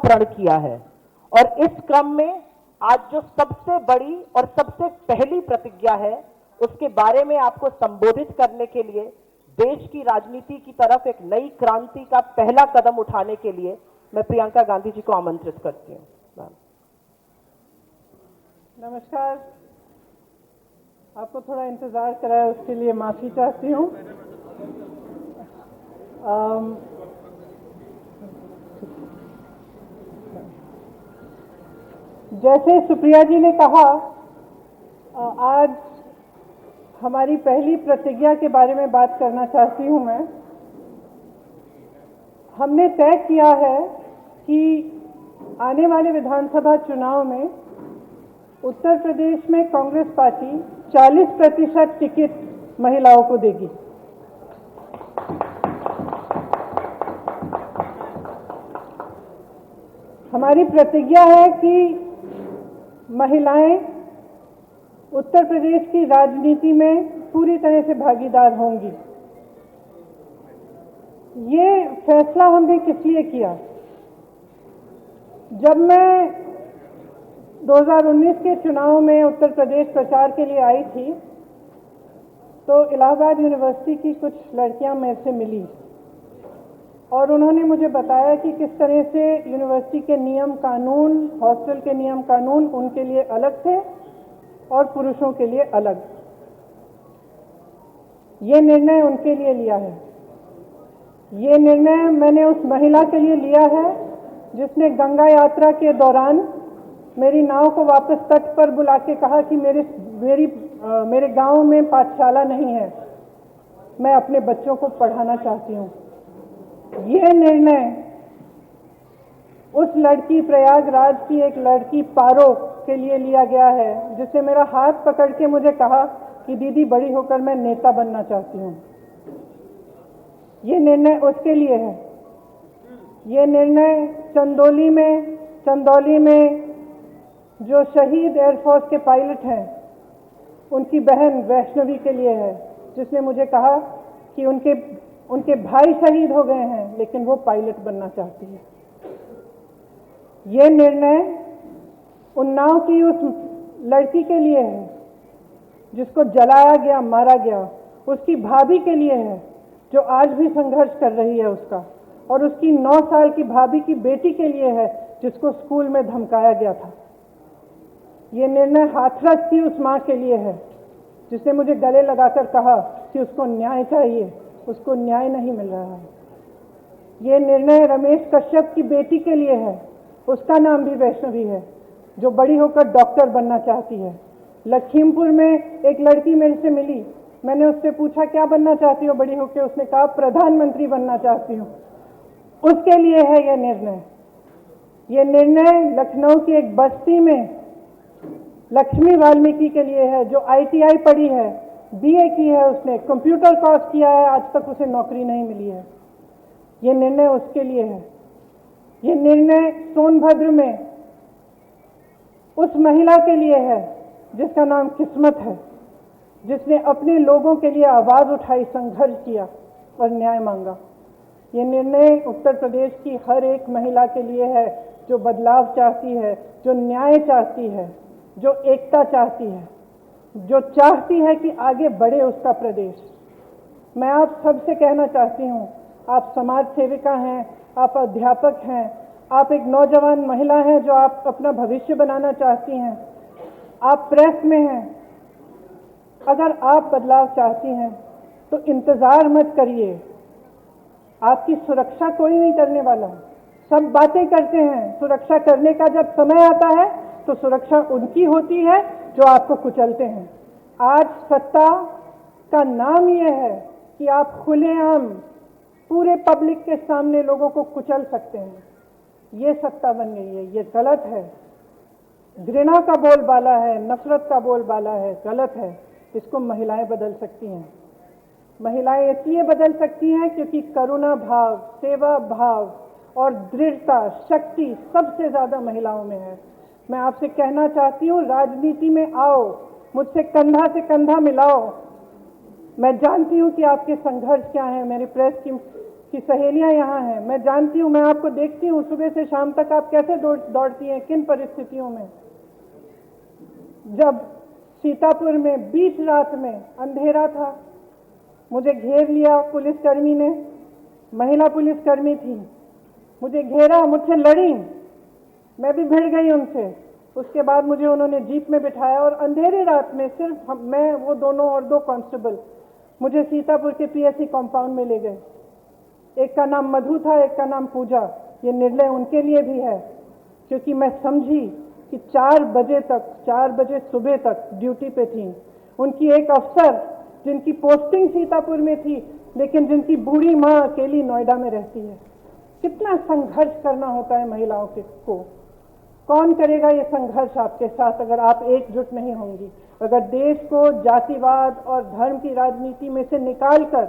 प्रण किया है। और इस क्रम में आज जो सबसे बड़ी और सबसे पहली प्रतिज्ञा है, उसके बारे में आपको संबोधित करने के लिए, देश की राजनीति की तरफ एक नई क्रांति का पहला कदम उठाने के लिए मैं प्रियंका गांधी जी को आमंत्रित करती हूँ। नमस्कार। आपको थोड़ा इंतजार कराया उसके लिए माफी चाहती हूँ। जैसे सुप्रिया जी ने कहा, आज हमारी पहली प्रतिज्ञा के बारे में बात करना चाहती हूँ मैं। हमने तय किया है कि आने वाले विधानसभा चुनाव में उत्तर प्रदेश में कांग्रेस पार्टी 40% टिकट महिलाओं को देगी। हमारी प्रतिज्ञा है कि महिलाएं उत्तर प्रदेश की राजनीति में पूरी तरह से भागीदार होंगी। ये फैसला हमने किस लिए किया? जब मैं 2019 के चुनाव में उत्तर प्रदेश प्रचार के लिए आई थी, तो इलाहाबाद यूनिवर्सिटी की कुछ लड़कियां मेरे से मिली और उन्होंने मुझे बताया कि किस तरह से यूनिवर्सिटी के नियम कानून, हॉस्टल के नियम कानून उनके लिए अलग थे और पुरुषों के लिए अलग। ये निर्णय उनके लिए लिया है। ये निर्णय मैंने उस महिला के लिए लिया है जिसने गंगा यात्रा के दौरान मेरी नाव को वापस तट पर बुला के कहा कि मेरे गांव में पाठशाला नहीं है, मैं अपने बच्चों को पढ़ाना चाहती हूँ। ये निर्णय उस लड़की, प्रयागराज की एक लड़की पारो के लिए लिया गया है, जिसने मेरा हाथ पकड़ के मुझे कहा कि दीदी बड़ी होकर मैं नेता बनना चाहती हूँ। ये निर्णय उसके लिए है। ये निर्णय चंदौली में जो शहीद एयरफोर्स के पायलट हैं, उनकी बहन वैष्णवी के लिए है, जिसने मुझे कहा कि उनके भाई शहीद हो गए हैं लेकिन वो पायलट बनना चाहती है। ये निर्णय उन्नाव की उस लड़की के लिए है जिसको जलाया गया, मारा गया, उसकी भाभी के लिए है जो आज भी संघर्ष कर रही है उसका, और उसकी 9 साल की भाभी की बेटी के लिए है जिसको स्कूल में धमकाया गया था। ये निर्णय हाथरस की उस माँ के लिए है जिसने मुझे गले लगाकर कहा कि उसको न्याय चाहिए, उसको न्याय नहीं मिल रहा है। ये निर्णय रमेश कश्यप की बेटी के लिए है, उसका नाम भी वैष्णवी है, जो बड़ी होकर डॉक्टर बनना चाहती है। लखीमपुर में एक लड़की मेरे से मिली, मैंने उससे पूछा क्या बनना चाहती हो बड़ी होकर? उसने कहा प्रधानमंत्री बनना चाहती हूँ। उसके लिए है यह निर्णय। ये निर्णय लखनऊ की एक बस्ती में लक्ष्मी वाल्मीकि के लिए है, जो ITI पढ़ी है, BA की है, उसने कंप्यूटर कोर्स किया है, आज तक उसे नौकरी नहीं मिली है। ये निर्णय उसके लिए है। ये निर्णय सोनभद्र में उस महिला के लिए है जिसका नाम किस्मत है, जिसने अपने लोगों के लिए आवाज उठाई, संघर्ष किया और न्याय मांगा। ये निर्णय उत्तर प्रदेश की हर एक महिला के लिए है जो बदलाव चाहती है, जो न्याय चाहती है, जो एकता चाहती है, जो चाहती है कि आगे बढ़े उसका प्रदेश। मैं आप सबसे कहना चाहती हूँ, आप समाज सेविका हैं, आप अध्यापक हैं, आप एक नौजवान महिला हैं जो आप अपना भविष्य बनाना चाहती हैं, आप प्रेस में हैं। अगर आप बदलाव चाहती हैं तो इंतजार मत करिए। आपकी सुरक्षा कोई नहीं करने वाला। सब बातें करते हैं, सुरक्षा करने का जब समय आता है तो सुरक्षा उनकी होती है जो आपको कुचलते हैं। आज सत्ता का नाम यह है कि आप खुलेआम पूरे पब्लिक के सामने लोगों को कुचल सकते हैं। ये सत्ता बन गई है, ये गलत है। घृणा का बोलबाला है, नफरत का बोलबाला है, गलत है। इसको महिलाएं बदल सकती हैं। महिलाएं इसलिए बदल सकती हैं क्योंकि करुणा भाव, सेवा भाव और दृढ़ता, शक्ति सबसे ज्यादा महिलाओं में है। मैं आपसे कहना चाहती हूँ, राजनीति में आओ, मुझसे कंधा से कंधा मिलाओ। मैं जानती हूँ कि आपके संघर्ष क्या है। मेरे प्रेस की कि सहेलियां यहाँ हैं। मैं जानती हूँ, मैं आपको देखती हूँ सुबह से शाम तक आप कैसे दौड़ती हैं, किन परिस्थितियों में। जब सीतापुर में बीच रात में अंधेरा था, मुझे घेर लिया पुलिसकर्मी ने, महिला पुलिसकर्मी थी, मुझे घेरा, मुझसे लड़ी, मैं भी भिड़ गई उनसे। उसके बाद मुझे उन्होंने जीप में बिठाया और अंधेरी रात में सिर्फ मैं, वो दोनों और 2 कांस्टेबल मुझे सीतापुर के पीएससी कंपाउंड में ले गए। एक का नाम मधु था, एक का नाम पूजा। ये निर्णय उनके लिए भी है, क्योंकि मैं समझी कि 4 बजे सुबह तक ड्यूटी पे थी। उनकी एक अफसर जिनकी पोस्टिंग सीतापुर में थी, लेकिन जिनकी बूढ़ी माँ अकेली नोएडा में रहती है। कितना संघर्ष करना होता है महिलाओं को। कौन करेगा ये संघर्ष आपके साथ अगर आप एकजुट नहीं होंगी, अगर देश को जातिवाद और धर्म की राजनीति में से निकालकर